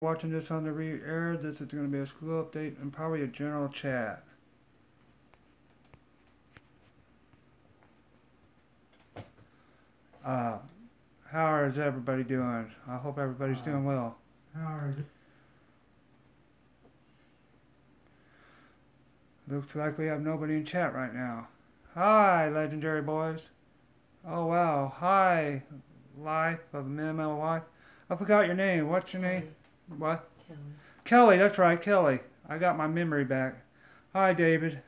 Watching this on the re-air, this is going to be a school update and probably a general chat. Uh, how is everybody doing? I hope everybody's doing well. Looks like we have nobody in chat right now. Hi, legendary boys. Oh wow. Hi, life of a minimal wife. I forgot your name. What's your name? What? Kelly. Kelly, that's right, Kelly. I got my memory back. Hi, David.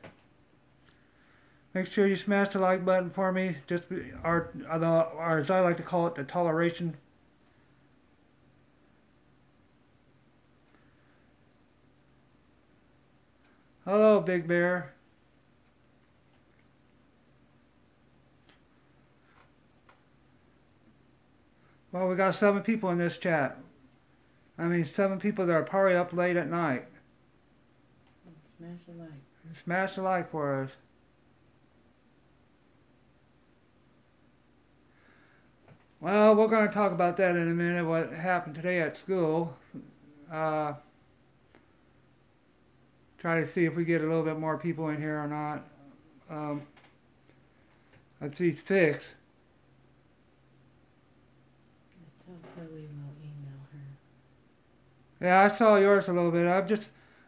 Make sure you smash the like button for me. Just or as I like to call it, the toleration. Hello, Big Bear. Well, we got 7 people in this chat. I mean, 7 people that are probably up late at night. Smash the like. Smash the like for us. Well, we're going to talk about that in a minute, what happened today at school. Try to see if we get a little bit more people in here or not. I see 6. Tell Chloe we'll email her. Yeah, I saw yours a little bit.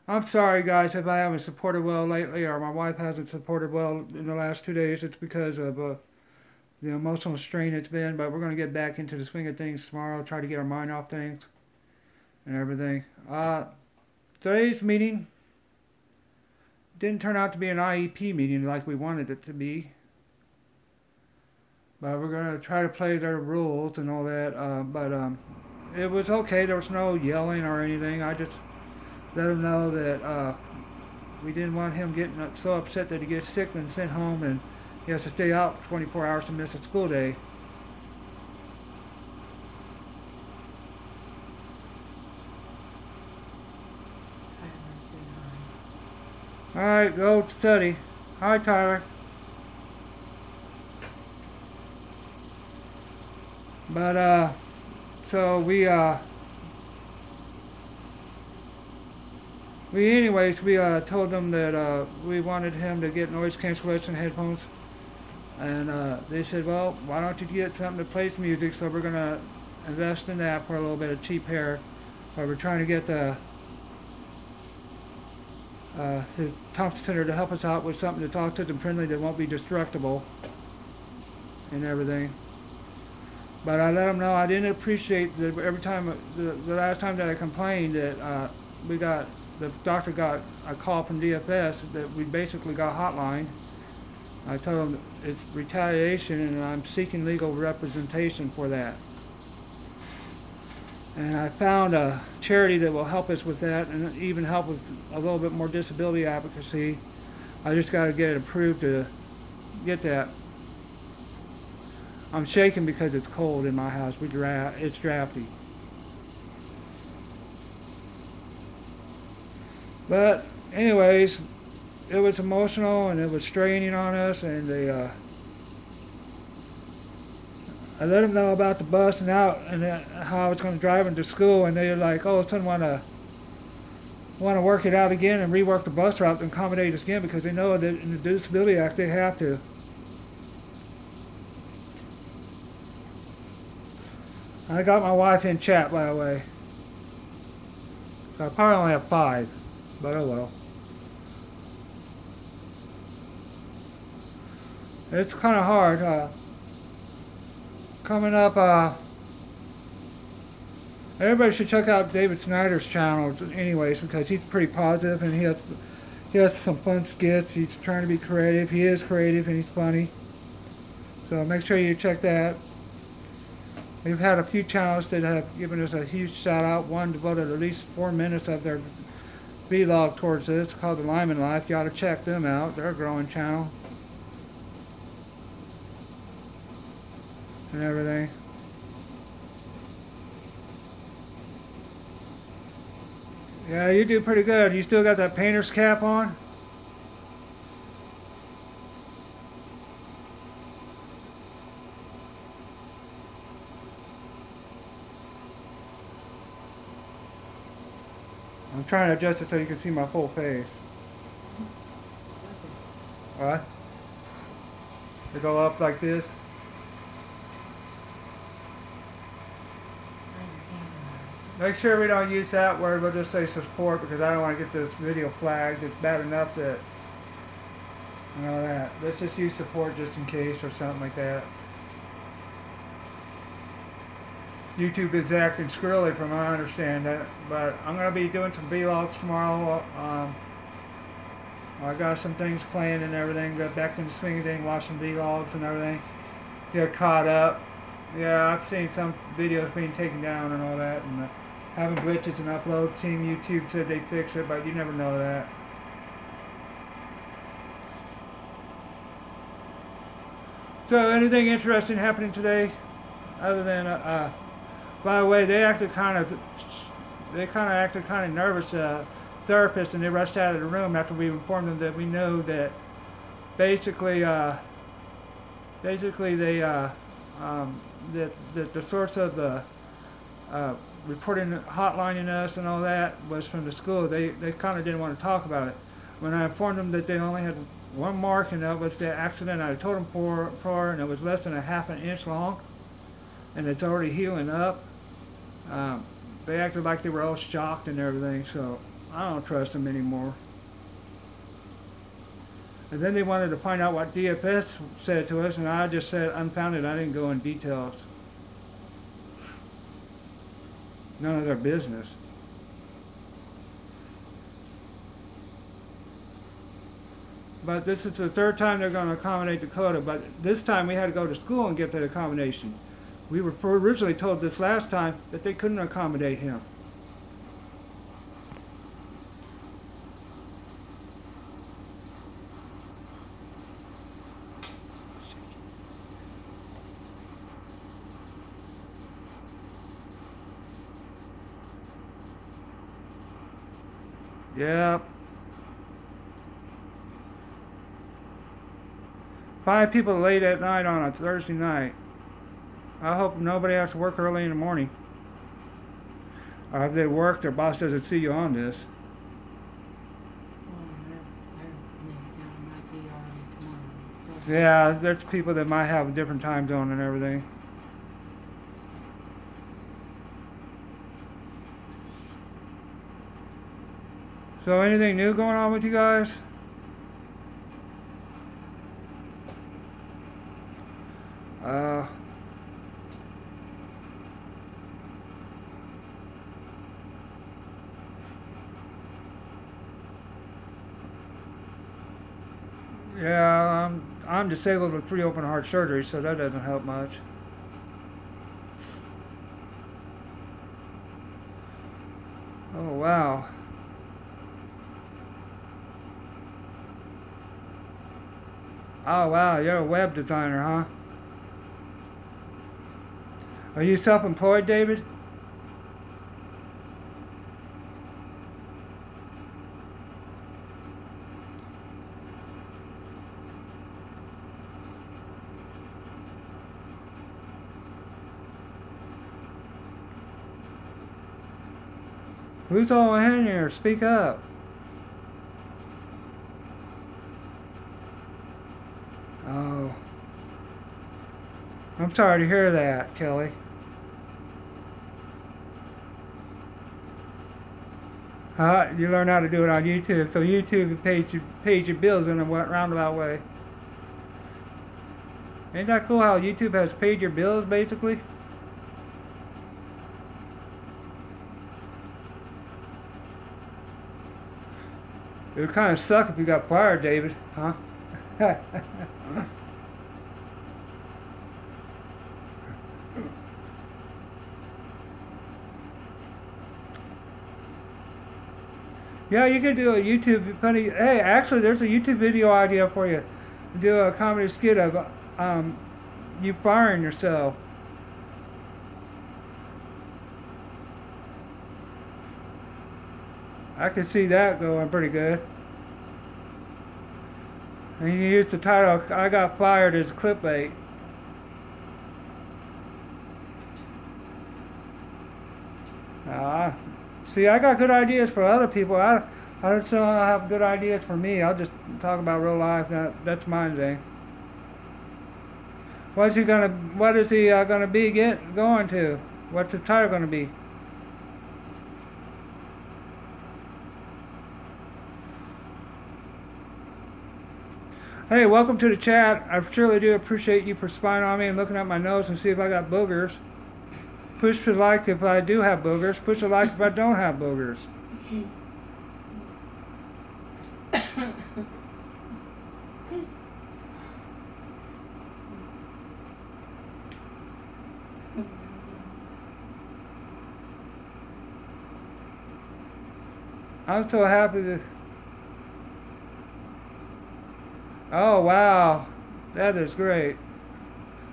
I'm sorry guys if I haven't supported well lately or my wife hasn't supported well in the last 2 days. It's because of the emotional strain it's been, but we're going to get back into the swing of things tomorrow, try to get our mind off things and everything. Today's meeting didn't turn out to be an IEP meeting like we wanted it to be, but we're going to try to play their rules and all that, it was okay. There was no yelling or anything. I just let him know that we didn't want him getting so upset that he gets sick and sent home and he has to stay out 24 hours to miss a school day. Alright, go study. Hi, Tyler. But, so we told them that we wanted him to get noise cancellation headphones. And they said, well, why don't you get something that plays music? So we're going to invest in that for a little bit of cheap hair. But we're trying to get his Thompson Center to help us out with something that's autism friendly that won't be destructible and everything. But I let him know I didn't appreciate that every time, the last time that I complained that the doctor got a call from DFS that we basically got hotline. I told him it's retaliation and I'm seeking legal representation for that. And I found a charity that will help us with that and even help with a little bit more disability advocacy. I just got to get it approved to get that. I'm shaking because it's cold in my house. It's drafty. But anyways, it was emotional and it was straining on us, and I let them know about the bus and out and how I was going to drive them to school, and they were like, oh, son, want to work it out again and rework the bus route and accommodate us again because they know that in the Disability Act they have to. I got my wife in chat, by the way. I probably only have 5, but oh well. It's kind of hard. Coming up, everybody should check out David Snyder's channel anyways, because he's pretty positive and he has some fun skits. He's trying to be creative. He is creative and he's funny. So make sure you check that. We've had a few channels that have given us a huge shout out. One devoted at least 4 minutes of their vlog towards this. It's called The Lyman Life. You ought to check them out. They're a growing channel. And everything. Yeah, you do pretty good. You still got that painter's cap on? I'm trying to adjust it so you can see my full face. Alright? To go up like this. Make sure we don't use that word, we'll just say support because I don't want to get this video flagged. It's bad enough that, you know that. Let's just use support just in case or something like that. YouTube is acting squirrely from what I understand that, but I'm going to be doing some vlogs tomorrow. I got some things planned and everything, got back in the swing of things, watch some vlogs and everything, get caught up. Yeah, I've seen some videos being taken down and all that, and having glitches in upload. Team YouTube said they fixed it, but you never know that. So anything interesting happening today other than by the way, they acted kind of acted kind of nervous, therapists, and they rushed out of the room after we informed them that we know that basically they that the source of the reporting hotlining us and all that was from the school. They kind of didn't want to talk about it. When I informed them that they only had one mark, and that was the accident I told them for, and it was less than a half an inch long, and it's already healing up. They acted like they were all shocked and everything, so I don't trust them anymore. And then they wanted to find out what DFS said to us, and I just said unfounded. I didn't go in details. None of their business. But this is the third time they're going to accommodate Dakota, but this time we had to go to school and get that accommodation. We were originally told this last time that they couldn't accommodate him. Yep. 5 people late at night on a Thursday night. I hope nobody has to work early in the morning. Or if they work, their boss doesn't see you on this. Yeah, there's people that might have a different time zone and everything. So anything new going on with you guys? Yeah, I'm disabled with 3 open heart surgeries, so that doesn't help much. Oh, wow. Oh, wow, you're a web designer, huh? Are you self-employed, David? Who's all in here? Speak up. Oh. I'm sorry to hear that, Kelly. You learn how to do it on YouTube, so YouTube pays your bills in a roundabout way. Ain't that cool how YouTube has paid your bills, basically? It would kind of suck if you got fired, David, huh? Yeah, you can do a YouTube funny. Hey, actually, there's a YouTube video idea for you. Do a comedy skit of you firing yourself. I could see that going pretty good. And you use the title, I got fired, as clickbait. See, I got good ideas for other people. I just don't have good ideas for me. I'll just talk about real life. That's my thing. What is he gonna be going to? What's his title gonna be? Hey, welcome to the chat. I surely do appreciate you for spying on me and looking at my nose and see if I got boogers. Push the like if I do have boogers. Push the like if I don't have boogers. I'm so happy to... Oh, wow. That is great.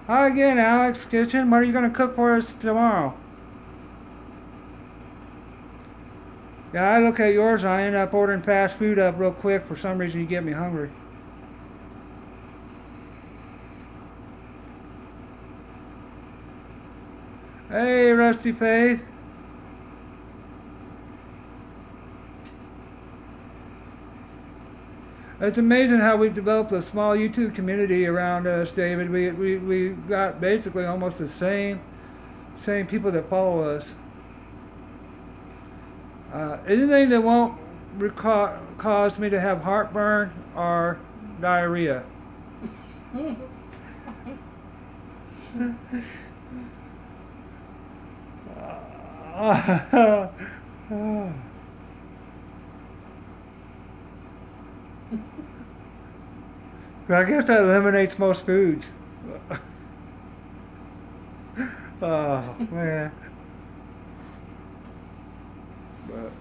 Hi again, Alex Kitchen. What are you going to cook for us tomorrow? Yeah, I look at yours and I end up ordering fast food up real quick. For some reason, you get me hungry. Hey, Rusty Faith. It's amazing how we've developed a small YouTube community around us, David. We got basically almost the same people that follow us. Anything that won't cause me to have heartburn or diarrhea. I guess that eliminates most foods. Oh, man. But.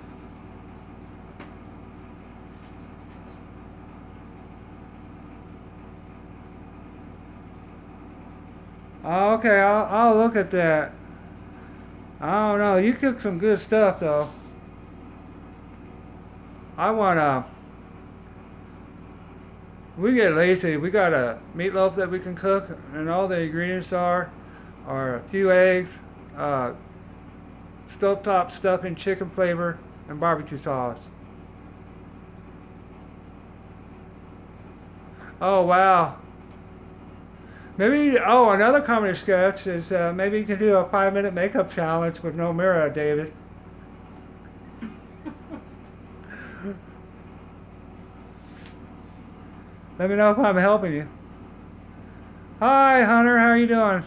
Okay, I'll look at that. I don't know. You cook some good stuff, though. I want we get lazy. We got a meatloaf that we can cook, and all the ingredients are a few eggs, stovetop stuffing, chicken flavor, and barbecue sauce. Oh, wow. Maybe, another comedy sketch is maybe you can do a 5-minute makeup challenge with no mirror, David. Let me know if I'm helping you. Hi, Hunter. How are you doing?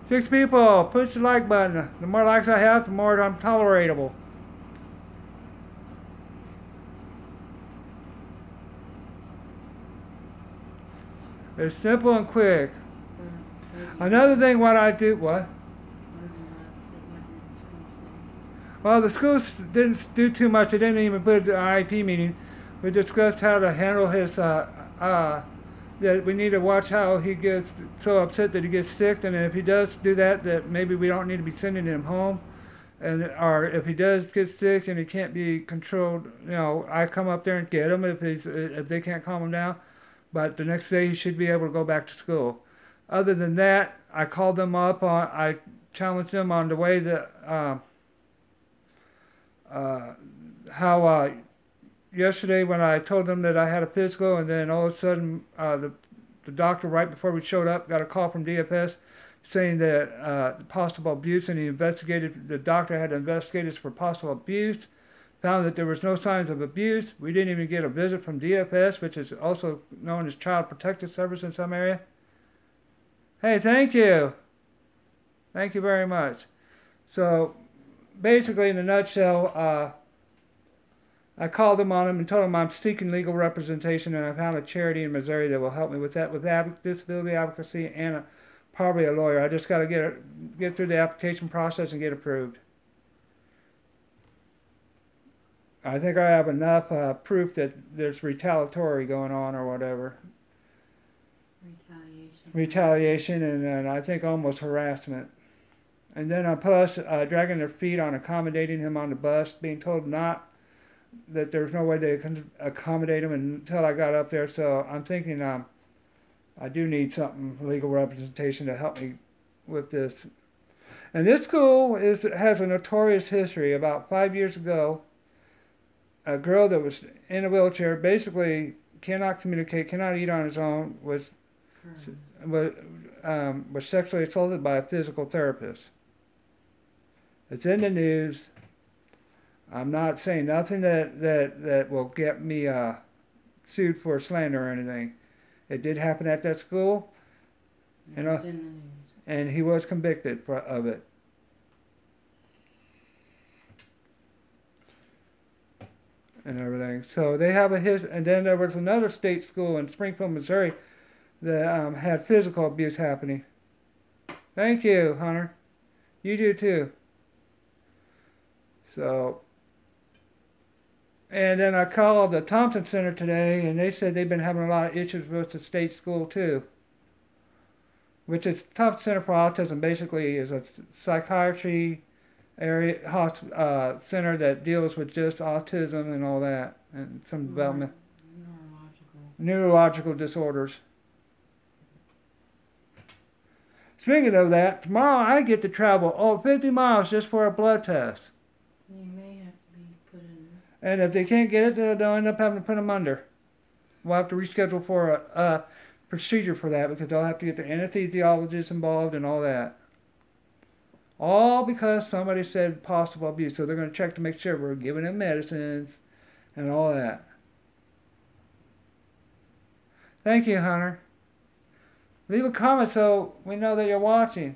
6 people. Push the like button. The more likes I have, the more I'm tolerable. It's simple and quick. Another thing, what I do, what? Well, the schools didn't do too much. They didn't even put an IEP meeting. We discussed how to handle his, that we need to watch how he gets so upset that he gets sick, and if he does do that, that maybe we don't need to be sending him home. Or if he does get sick and he can't be controlled, I come up there and get him if they can't calm him down. But the next day he should be able to go back to school. Other than that, I called them up. I challenged them on the way that how yesterday when I told them that I had a physical, and then all of a sudden the doctor right before we showed up got a call from DFS saying that possible abuse, and the doctor had investigated for possible abuse, found that there was no signs of abuse. We didn't even get a visit from DFS, which is also known as Child Protective Service in some area. Hey, thank you. Thank you very much. So basically, in a nutshell, I called them on him and told them I'm seeking legal representation, and I found a charity in Missouri that will help me with that, with disability advocacy and probably a lawyer. I just got to get through the application process and get approved. I think I have enough proof that there's retaliatory going on or whatever. Retaliation, and I think almost harassment. And then plus dragging their feet on accommodating him on the bus, being told that there's no way they can accommodate him until I got up there. So I'm thinking I do need legal representation to help me with this. And this school has a notorious history. About 5 years ago, a girl that was in a wheelchair, basically cannot communicate, cannot eat on its own, was sexually assaulted by a physical therapist. It's in the news. I'm not saying nothing that will get me sued for slander or anything. It did happen at that school, you know, and he was convicted of it. And everything. So they have a history. And then there was another state school in Springfield, Missouri, that had physical abuse happening. Thank you, Hunter. You do too. So, and then I called the Thompson Center today, and they said they've been having a lot of issues with the state school too. Which is Thompson Center for Autism. Basically, is a psychiatry area center that deals with just autism and all that, and some development neurological disorders. Speaking of that, tomorrow I get to travel 50 miles just for a blood test. You may have to be put in. And if they can't get it, they'll end up having to put them under. We'll have to reschedule for a procedure for that, because they'll have to get the anesthesiologist involved and all that. All because somebody said possible abuse. So they're going to check to make sure we're giving them medicines and all that. Thank you, Hunter. Leave a comment so we know that you're watching.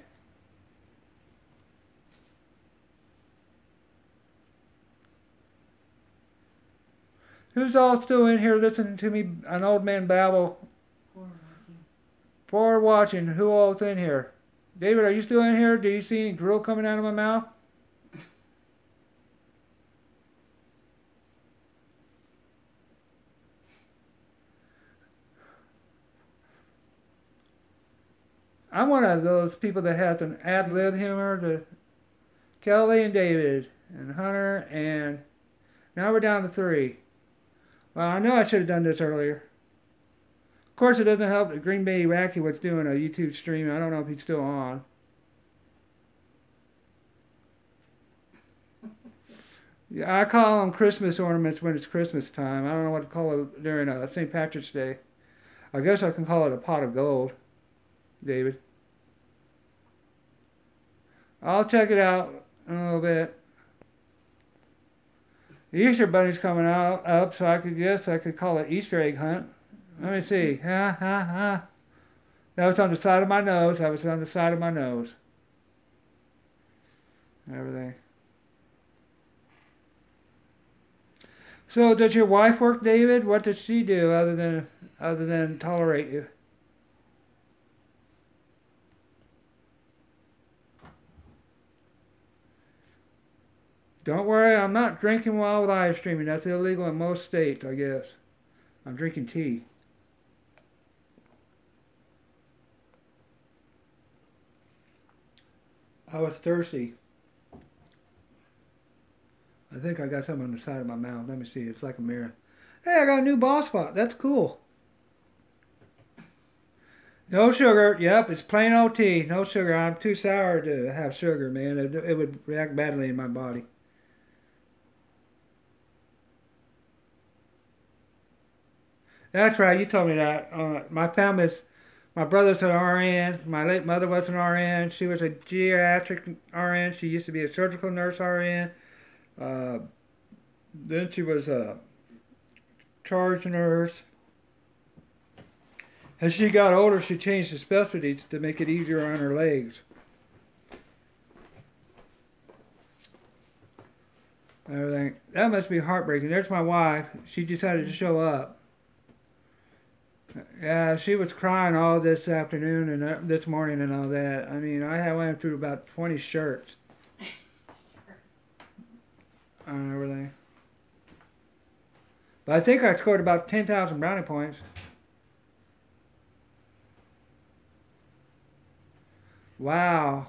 Who's all still in here listening to me, an old man babble? Forward watching. Who all's in here? David, are you still in here? Do you see any drool coming out of my mouth? I'm one of those people that has an ad-lib humor to Kelly and David and Hunter, and now we're down to 3. Well, I know I should have done this earlier. Of course, it doesn't help that Green Bay Wacky was doing a YouTube stream. I don't know if he's still on. Yeah, I call them Christmas ornaments when it's Christmas time. I don't know what to call it during St. Patrick's Day. I guess I can call it a pot of gold, David. I'll check it out in a little bit. The Easter Bunny's coming up, so I could call it Easter egg hunt. Let me see. That was on the side of my nose. Everything. So, does your wife work, David? What does she do other than tolerate you? Don't worry, I'm not drinking while live streaming. That's illegal in most states, I guess. I'm drinking tea. I was thirsty. I think I got something on the side of my mouth. Let me see. It's like a mirror. Hey, I got a new ball spot. That's cool. No sugar. Yep, it's plain old tea. No sugar. I'm too sour to have sugar, man. It would react badly in my body. That's right. You told me that. My brother's an RN. My late mother was an RN. She was a geriatric RN. She used to be a surgical nurse RN. Then she was a charge nurse. As she got older, she changed the specialties to make it easier on her legs. Everything. That must be heartbreaking. There's my wife. She decided to show up. Yeah, she was crying all this afternoon and this morning and all that. I mean, I went through about 20 shirts. And everything. But I think I scored about 10,000 brownie points. Wow.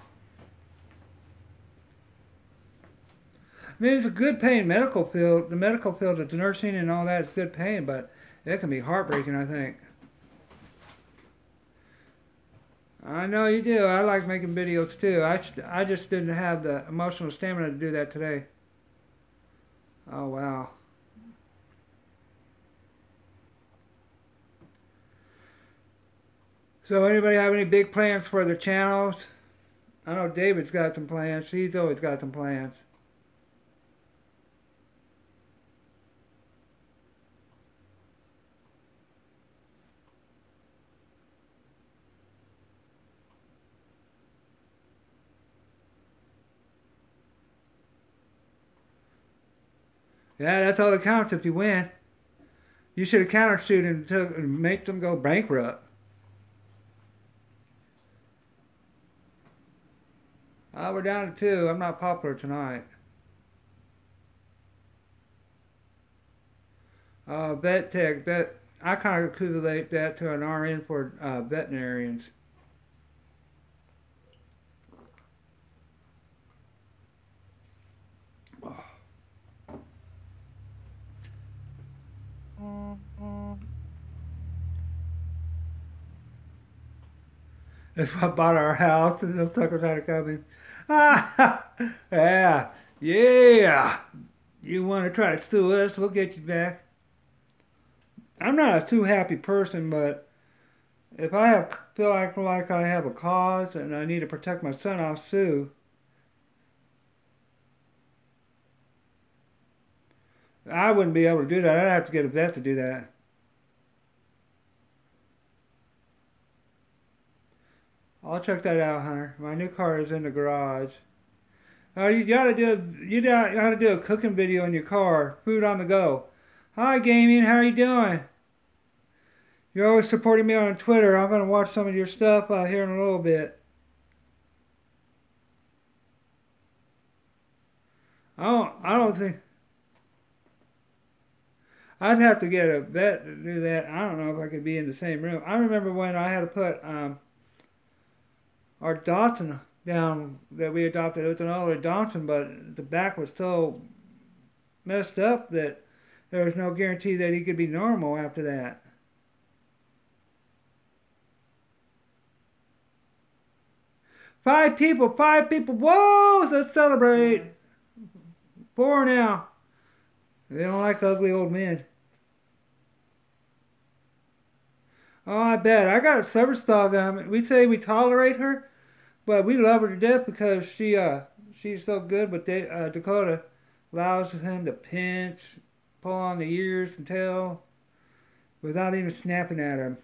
I mean, it's a good paying medical field. The medical field, the nursing and all that is good paying, but it can be heartbreaking, I think. I know you do. I like making videos too. I just didn't have the emotional stamina to do that today. Oh, wow. So anybody have any big plans for their channels? I know David's got some plans. He's always got some plans. Yeah, that's all that counts if you win. You should have countersued and make them go bankrupt. We're down to 2. I'm not popular tonight. Vet tech. I kind of equivalent that to an RN for veterinarians. That's why I bought our house, and those suckers had to come in. Yeah, yeah. You want to try to sue us? We'll get you back. I'm not a too happy person, but if I feel like I have a cause and I need to protect my son, I'll sue. I wouldn't be able to do that. I'd have to get a vet to do that. I'll check that out, Hunter. My new car is in the garage. You gotta do a cooking video in your car. Food on the go. Hi, gaming. How are you doing? You're always supporting me on Twitter. I'm gonna watch some of your stuff here in a little bit. I don't think. I'd have to get a vet to do that. I don't know if I could be in the same room. I remember when I had to put our Dachshund down that we adopted. It was an older Dachshund, but the back was so messed up that there was no guarantee that he could be normal after that. Five people. Whoa! Let's celebrate. 4 now. They don't like ugly old men. Oh, I bet. I got a service dog. We say we tolerate her, but we love her to death because she's so good. But Dakota allows him to pinch, pull on the ears and tail without even snapping at him.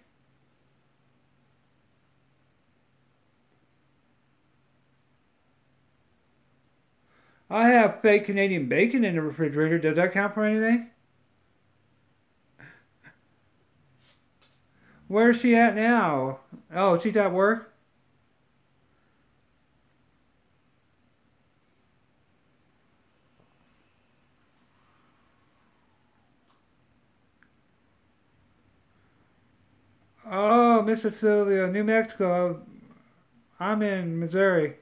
I have fake Canadian bacon in the refrigerator. Does that count for anything? Where's she at now? Oh, she's at work? Oh, Mr. Sylvia, New Mexico. I'm in Missouri.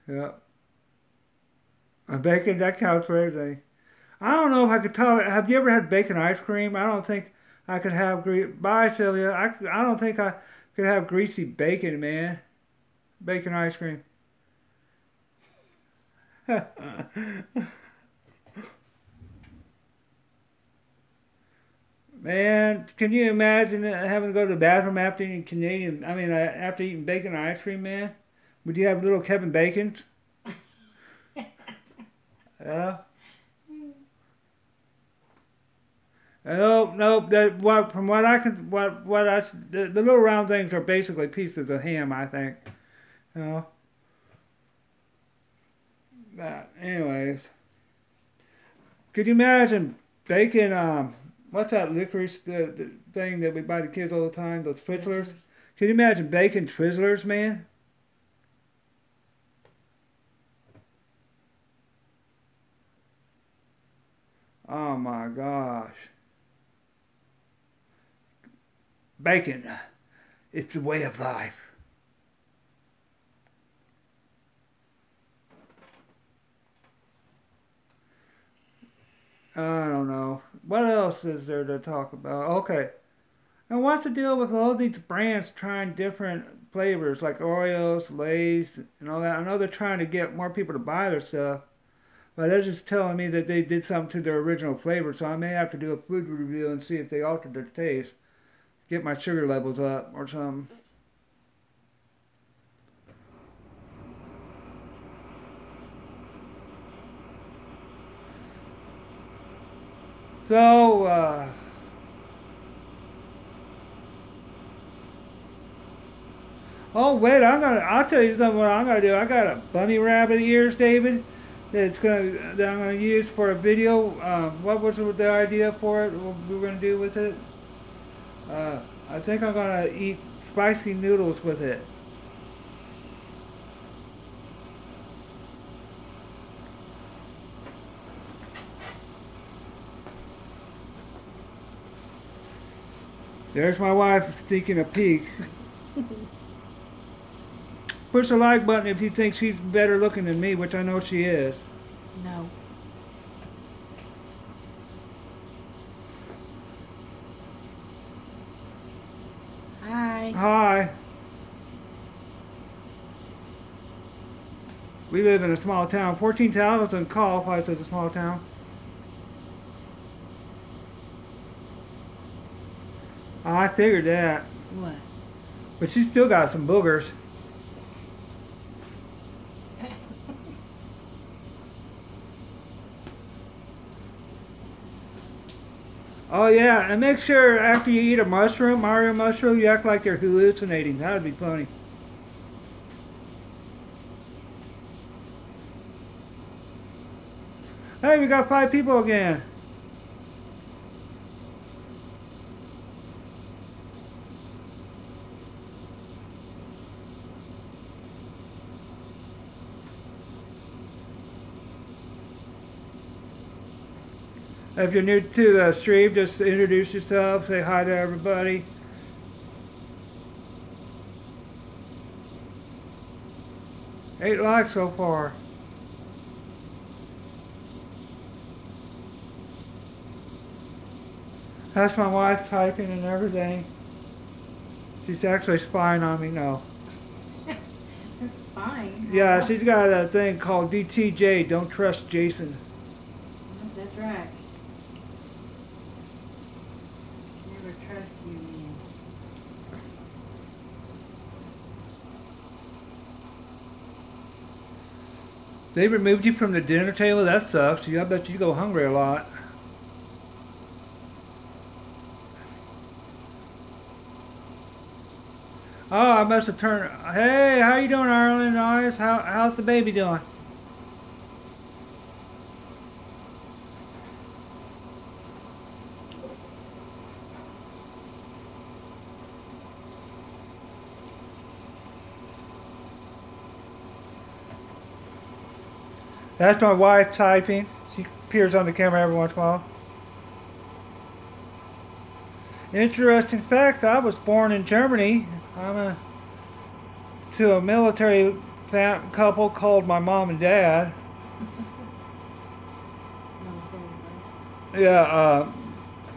Yep. Bacon, that counts for everything. I don't know if I could tolerate. Have you ever had bacon ice cream? I don't think I could have. Bye, Sylvia. I don't think I could have greasy bacon, man. Bacon ice cream. Man, can you imagine having to go to the bathroom after eating after eating bacon ice cream, man? Would you have little Kevin Bacons? Yeah. Nope. From what I can, the little round things are basically pieces of ham, I think. You know. But anyways, could you imagine bacon? What's that licorice the thing that we buy the kids all the time? Those Twizzlers. Can you imagine bacon Twizzlers, man? Oh my gosh. Bacon. It's the way of life. I don't know. What else is there to talk about? Okay. And what's the deal with all these brands trying different flavors like Oreos, Lay's, and all that? I know they're trying to get more people to buy their stuff, but they're just telling me that they did something to their original flavor, so I may have to do a food review and see if they altered their taste. Get my sugar levels up or something. So, oh wait, I'll tell you something what I'm gonna do. I got a bunny rabbit ears, David, that I'm gonna use for a video. What was the idea for it? What we were gonna do with it? I think I'm gonna eat spicy noodles with it. There's my wife sneaking a peek. Push the like button if you think she's better looking than me, which I know she is. No. Hi. Hi. We live in a small town. 14,000 qualifies as a small town. I figured that. What? But she's still got some boogers. Oh yeah, and make sure after you eat a mushroom, Mario mushroom, you act like you're hallucinating. That would be funny. Hey, we got 5 people again. If you're new to the stream, just introduce yourself, say hi to everybody. Eight likes so far. That's my wife typing and everything. She's actually spying on me now. That's fine. Yeah, she's got a thing called DTJ, Don't Trust Jason. That's right. Never trust you, man. They removed you from the dinner table? That sucks. I bet you go hungry a lot. Oh, I must have turned... Hey, how you doing, Ireland Eyes? How's the baby doing? That's my wife typing. She appears on the camera every once in a while. Interesting fact, I was born in Germany. To a military couple called my mom and dad. Yeah,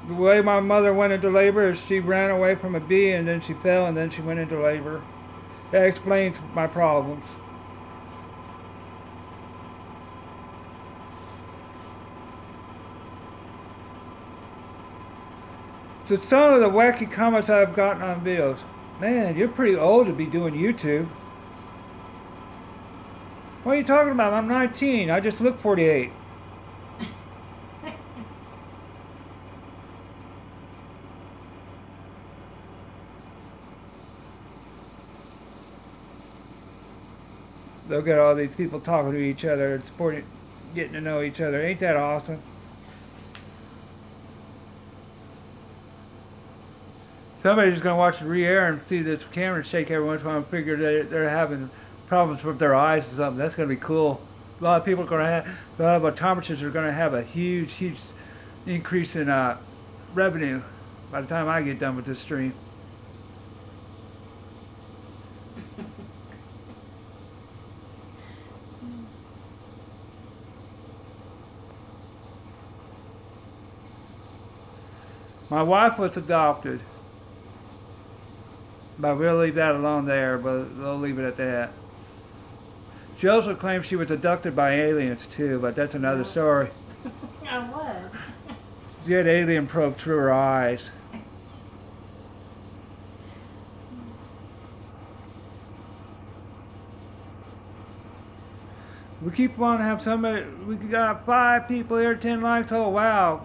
the way my mother went into labor is she ran away from a bee and then she fell and then she went into labor. That explains my problems. So some of the wacky comments I've gotten on videos. Man, you're pretty old to be doing YouTube. What are you talking about? I'm 19. I just look 48. Look at all these people talking to each other and supporting, getting to know each other. Ain't that awesome? Somebody's just going to watch the re-air and see this camera shake every once in a while and figure they're having problems with their eyes or something. That's going to be cool. A lot of people are going to have, a lot of optometrists are going to have a huge, huge increase in revenue by the time I get done with this stream. My wife was adopted. But we'll leave that alone there, but we'll leave it at that. She also claims she was abducted by aliens too, but that's another story. I was. She had alien probe through her eyes. We keep wanting to have somebody, we got 5 people here, 10 likes, oh wow.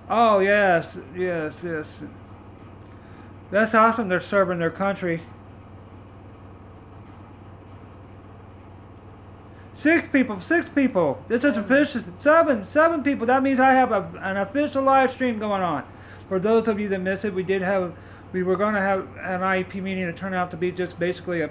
Oh yes, yes, yes. That's awesome they're serving their country. 6 people, 6 people. This is official, 7 people. That means I have an official live stream going on. For those of you that missed it, we were going to have an IEP meeting that turned out to be just basically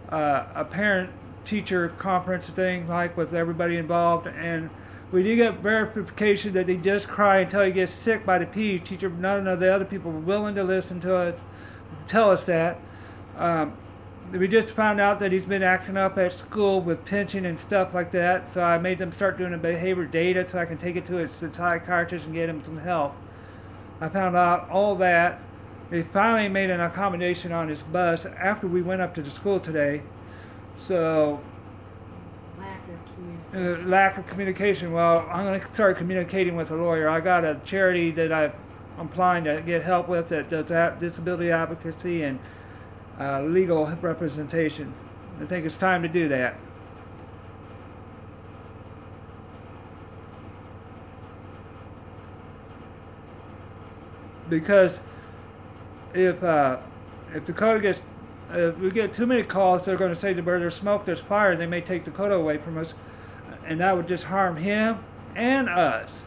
a parent-teacher conference thing, like with everybody involved, and we did get verification that he just cry until he gets sick by the PE teacher. None of the other people were willing to listen to it, tell us that. We just found out that he's been acting up at school with pinching and stuff like that, so I made them start doing a behavior data so I can take it to his psychiatrist and get him some help. I found out all that. They finally made an accommodation on his bus after we went up to the school today. So, lack of communication. Well, I'm going to start communicating with a lawyer. I got a charity that I'm applying to get help with that does disability advocacy and legal representation. I think it's time to do that. Because if Dakota gets, if we get too many calls, they're going to say that where there's smoke, there's fire, and they may take Dakota away from us, and that would just harm him and us.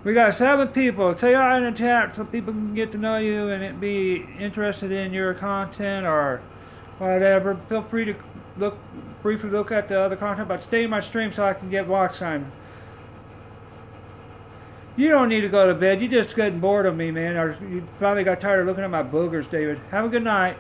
We got 7 people. Say hi in the chat so people can get to know you and be interested in your content or whatever. Feel free to briefly look at the other content, but stay in my stream so I can get watch time. You don't need to go to bed. You just getting bored of me, man. Or you finally got tired of looking at my boogers, David. Have a good night.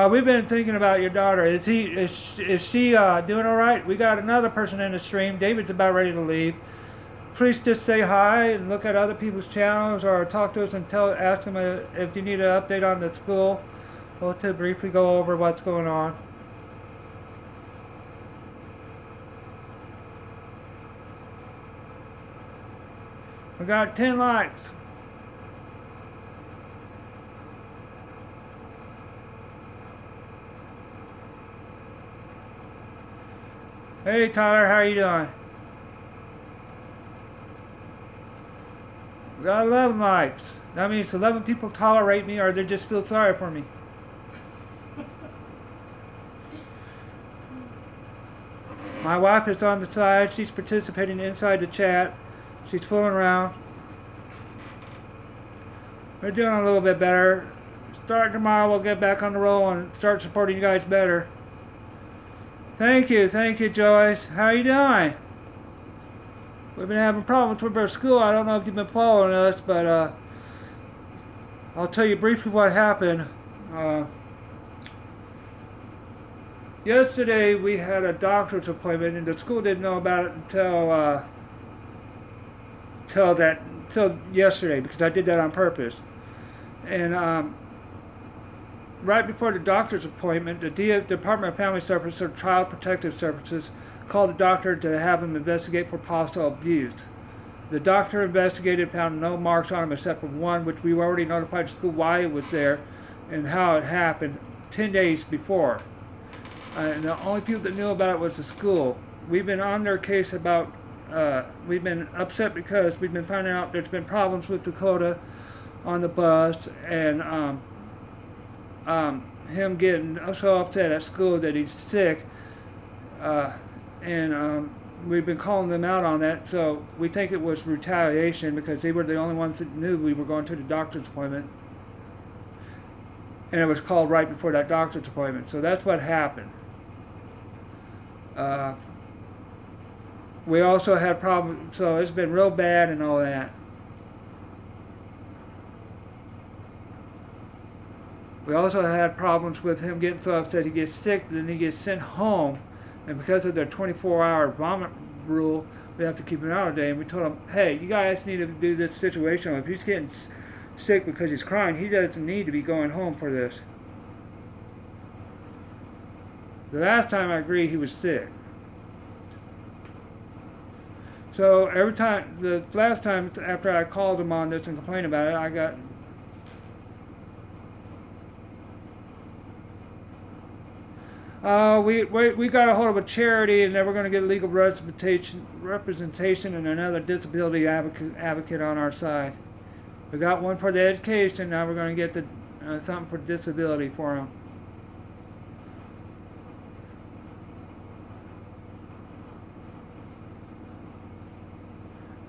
We've been thinking about your daughter. Is she doing all right? We got another person in the stream. David's about ready to leave. Please just say hi and look at other people's channels or talk to us and ask them if you need an update on the school. We'll to briefly go over what's going on. We got 10 likes. Hey Tyler, how are you doing? We got 11 likes. That means 11 people tolerate me or they just feel sorry for me. My wife is on the side. She's participating inside the chat. She's fooling around. We're doing a little bit better. Starting tomorrow, we'll get back on the roll and start supporting you guys better. Thank you, Joyce. How are you doing? We've been having problems with our school. I don't know if you've been following us, but I'll tell you briefly what happened. Yesterday we had a doctor's appointment, and the school didn't know about it until yesterday, because I did that on purpose. And right before the doctor's appointment, the Department of Family Services or Child Protective Services called the doctor to have him investigate for possible abuse. The doctor investigated, found no marks on him except for one, which we already notified the school why it was there and how it happened 10 days before. And the only people that knew about it was the school. We've been on their case about, we've been upset because we've been finding out there's been problems with Dakota on the bus, and him getting so upset at school that he's sick, and we've been calling them out on that, so we think it was retaliation because they were the only ones that knew we were going to the doctor's appointment. and it was called right before that doctor's appointment. So that's what happened. We also had problems, so it's been real bad and all that. We also had problems with him getting so upset he gets sick, then he gets sent home, and because of their 24-hour vomit rule, we have to keep him out all day. And we told him, hey, you guys need to do this situational. If he's getting sick because he's crying, he doesn't need to be going home for this. The last time I agree, he was sick. So every time, the last time after I called him on this and complained about it, I got we got a hold of a charity, and then we're going to get legal representation and another disability advocate on our side. We got one for the education, now we're going to get the something for disability for them.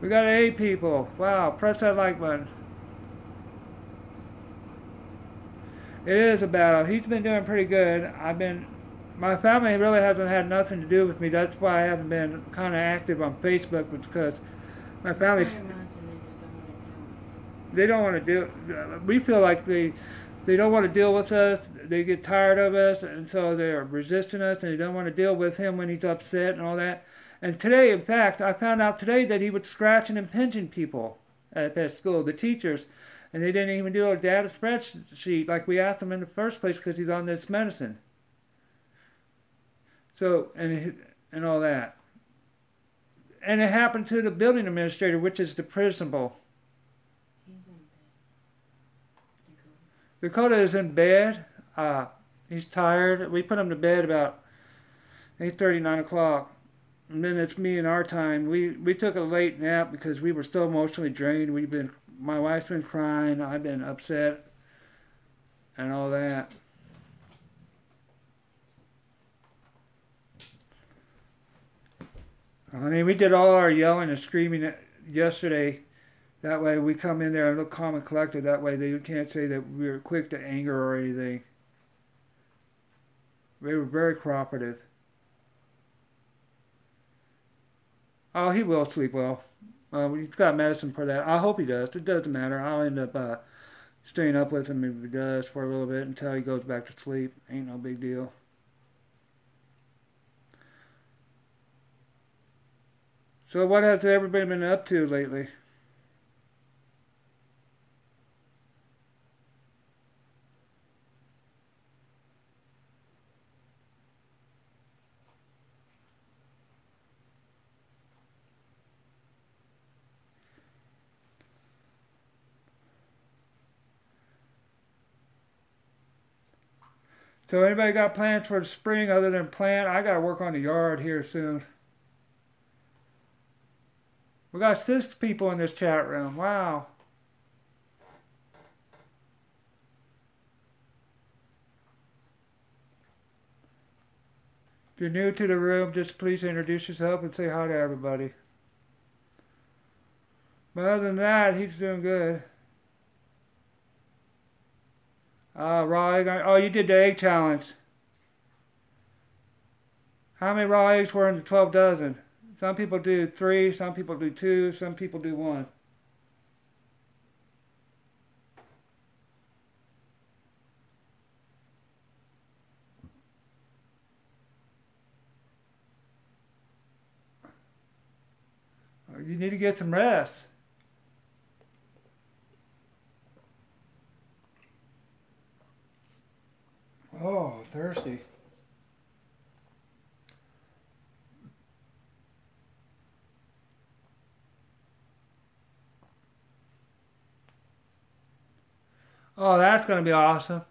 We got 8 people. Wow, press that like button. It is a battle. He's been doing pretty good. My family really hasn't had nothing to do with me. That's why I haven't been kind of active on Facebook, because my family's, they don't want to do, we feel like they don't want to deal with us. They get tired of us, and so they're resisting us, and they don't want to deal with him when he's upset and all that. And today, in fact, I found out today that he was scratching and pinching people at that school, the teachers, and they didn't even do a data spreadsheet like we asked him in the first place because he's on this medicine. So, and all that. And it happened to the building administrator, which is the principal. He's in bed. Dakota is in bed. He's tired. We put him to bed about 8:30, 9 o'clock. And then it's me and our time. We took a late nap because we were still emotionally drained. My wife's been crying. I've been upset and all that. I mean, we did all our yelling and screaming yesterday. That way we come in there and look calm and collected. That way they can't say that we were quick to anger or anything. We were very cooperative. Oh, he will sleep well. He's got medicine for that. I hope he does. It doesn't matter. I'll end up staying up with him if he does for a little bit until he goes back to sleep. Ain't no big deal. So what has everybody been up to lately? So anybody got plans for the spring other than plant? I got to work on the yard here soon. We got 6 people in this chat room. Wow. If you're new to the room, just please introduce yourself and say hi to everybody. But other than that, he's doing good. Raw egg. Oh, you did the egg challenge. How many raw eggs were in the 12 dozen? Some people do 3, some people do 2, some people do 1. You need to get some rest. Oh, thirsty. Oh, that's going to be awesome.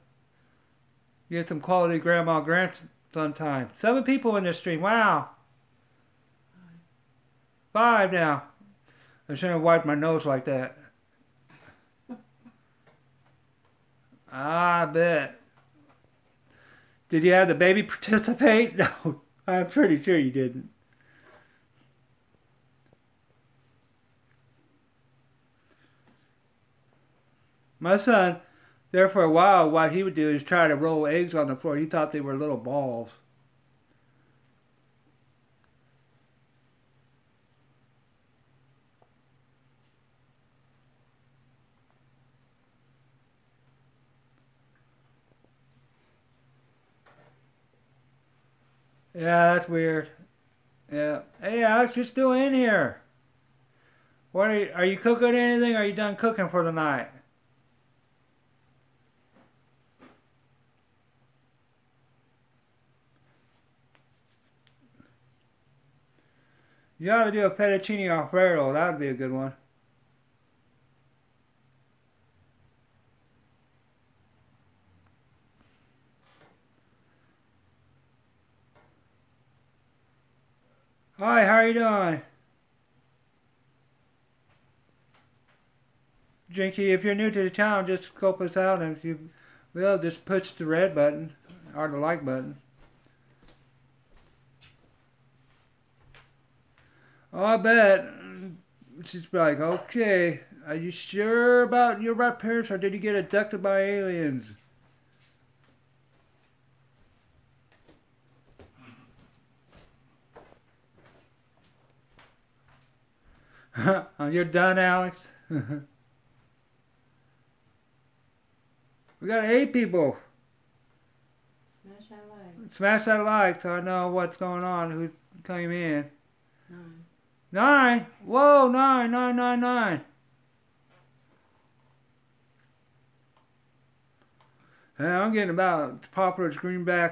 Get some quality grandma grandson time. 7 people in this stream. Wow. 5 now. I shouldn't have wiped my nose like that. I bet. Did you have the baby participate? No, I'm pretty sure you didn't. My son There for a while, what he would do is try to roll eggs on the floor. He thought they were little balls. Yeah, that's weird. Yeah. Hey, Alex, you're still in here. What are you cooking anything? Or are you done cooking for the night? You ought to do a fettuccine alfredo. That would be a good one. Hi, how are you doing? Jinky, if you're new to the channel, just scope us out, and if you will, just push the red button or the like button. Oh, I bet. She's like, okay, are you sure about your right parents, or did you get abducted by aliens? You're done, Alex? We got 8 people. Smash that like. Smash that like so I know what's going on, who came in. 9. 9? Whoa, 9, 9, 9, 9. Hey, I'm getting about popular as Green Bay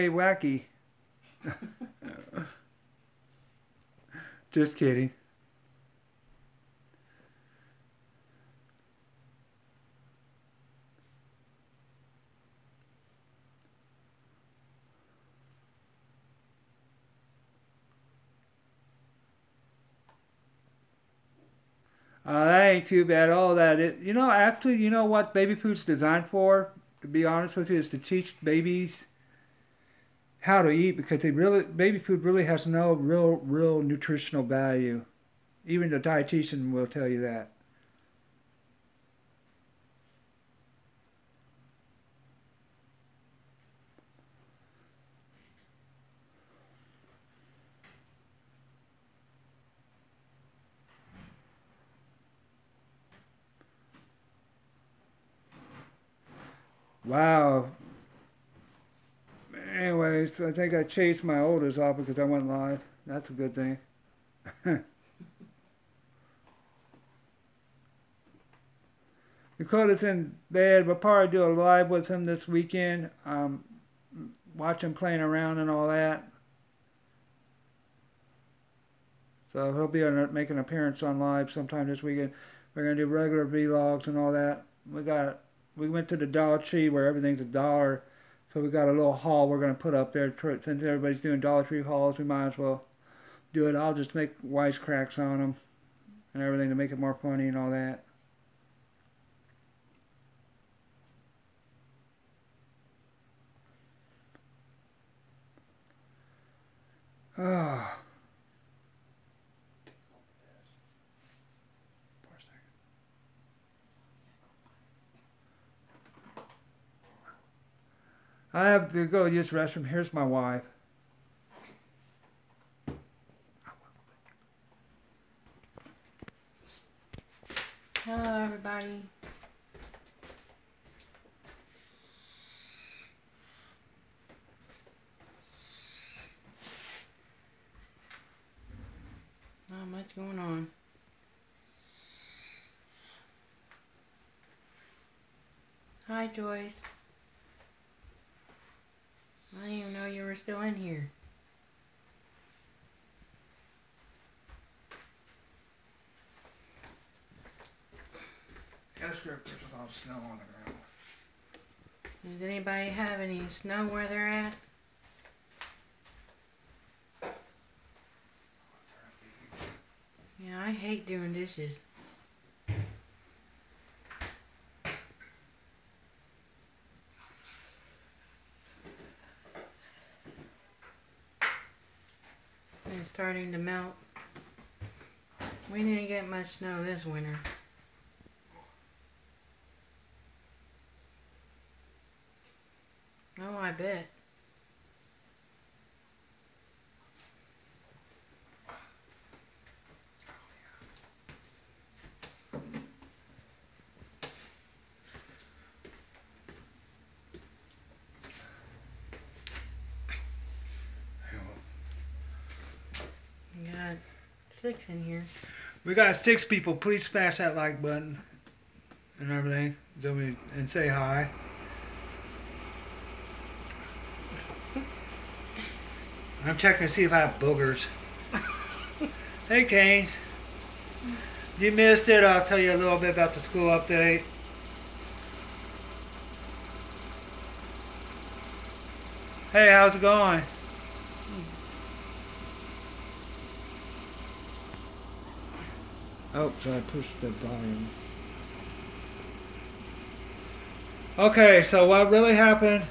Wacky. Just kidding. That ain't too bad. All that you know, actually, you know what baby food's designed for? To be honest with you, is to teach babies how to eat, because baby food really has no real nutritional value. Even the dietitian will tell you that. Wow. Anyways, I think I chased my oldest off because I went live. That's a good thing. Dakota's in bed. We'll probably do a live with him this weekend. Watch him playing around and all that. So he'll be making an appearance on live sometime this weekend. We're gonna do regular vlogs and all that. We went to the Dollar Tree where everything's $1. So we got a little haul we're going to put up there. Since everybody's doing Dollar Tree hauls, we might as well do it. I'll just make wisecracks on them and everything to make it more funny and all that. Oh. I have to go use the restroom. Here's my wife. Hello, everybody. Not much going on. Hi, Joyce. I didn't even know you were still in here. Yes, there's a lot of snow on the ground. Does anybody have any snow where they're at? Yeah, I hate doing dishes. It's starting to melt. We didn't get much snow this winter. Oh, I bet. We got 6 in here. We got 6 people. Please smash that like button and everything. And say hi. I'm checking to see if I have boogers. Hey, Canes. You missed it. I'll tell you a little bit about the school update. Hey, how's it going? Oh, so I pushed the volume. Okay, so what really happened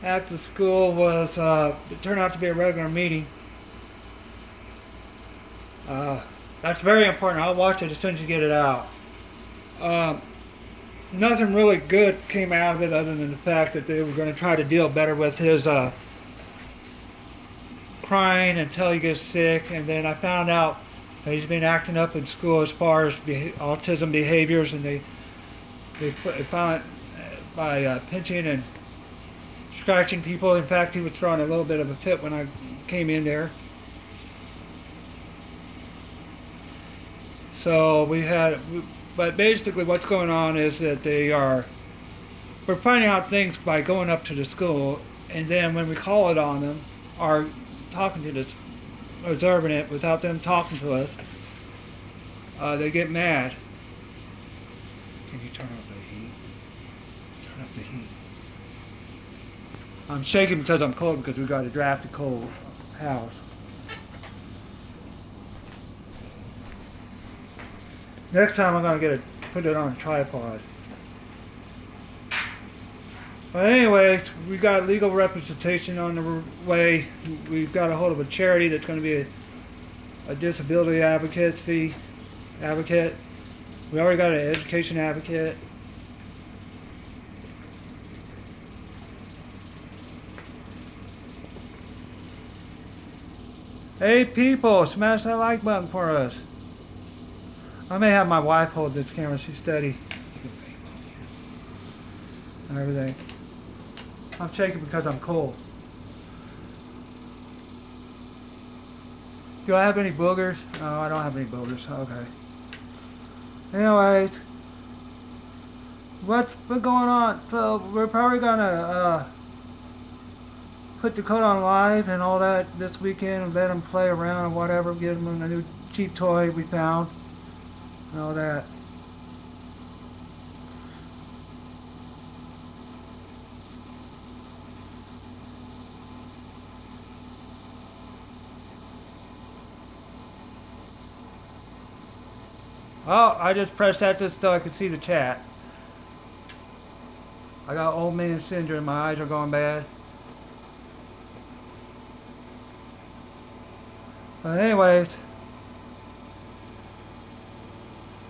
at the school was it turned out to be a regular meeting. That's very important. I'll watch it as soon as you get it out. Nothing really good came out of it other than the fact that they were going to try to deal better with his crying until he gets sick, and then I found out that he's been acting up in school as far as autism behaviors, and they found it by pinching and scratching people. In fact, he was throwing a little bit of a fit when I came in there. So but basically what's going on is that we're finding out things by going up to the school, and then when we call it on them, or talking to this, observing it without them talking to us, they get mad. Can you turn up the heat? Turn up the heat. I'm shaking because I'm cold because we got a drafty cold house. Next time I'm going to put it on a tripod. But anyways, we got legal representation on the way. We've got a hold of a charity that's going to be a disability advocacy advocate. We already got an education advocate. Hey people, smash that like button for us. I may have my wife hold this camera. She's steady. And everything. I'm shaking because I'm cold. Do I have any boogers? No, I don't have any boogers. Okay. Anyways, what's been going on? So we're probably gonna put Dakota on live and all that this weekend and let him play around and whatever. Give him a new cheap toy we found and all that. Oh, I just pressed that just so I could see the chat. I got old man syndrome. My eyes are going bad. But anyways,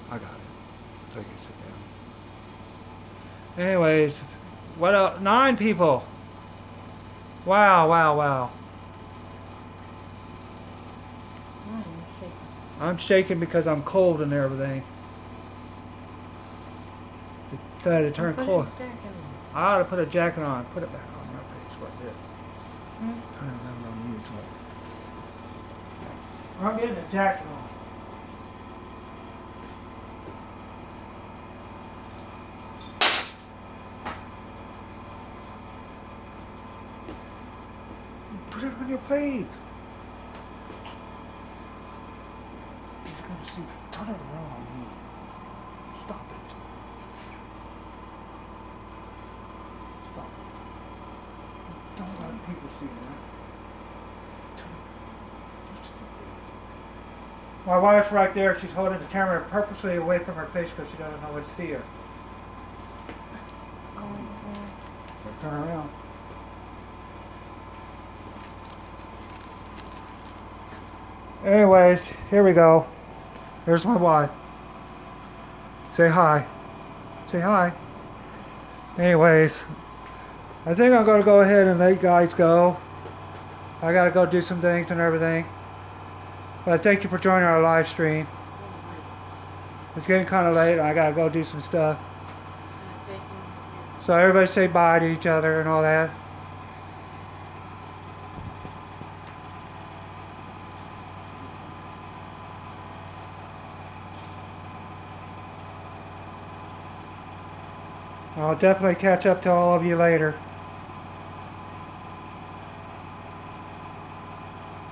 I got it. So you can sit down. Anyways, what else? 9 people. Wow, wow, wow. I'm shaking because I'm cold and everything. Decided to turn cold. I ought to put a jacket on. Put it back on my face. What did? Turn it around on you. I'm getting a jacket on. Put it on your face. See, turn it around on you. Stop it. Stop it. Don't let people see that. My wife's right there. She's holding the camera purposely away from her face because she doesn't know what to see her. Turn around. Anyways, here we go. There's my wife. Say hi. Say hi. Anyways, I think I'm going to go ahead and let you guys go. I got to go do some things and everything. But thank you for joining our live stream. It's getting kind of late. I got to go do some stuff. So everybody say bye to each other and all that. I'll definitely catch up to all of you later.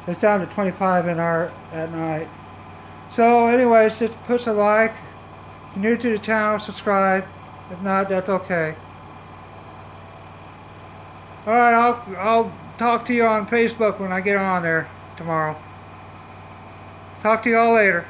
It's down to 25 at night. So anyways, just push a like. If you're new to the channel, subscribe. If not, that's okay. Alright, I'll talk to you on Facebook when I get on there tomorrow. Talk to you all later.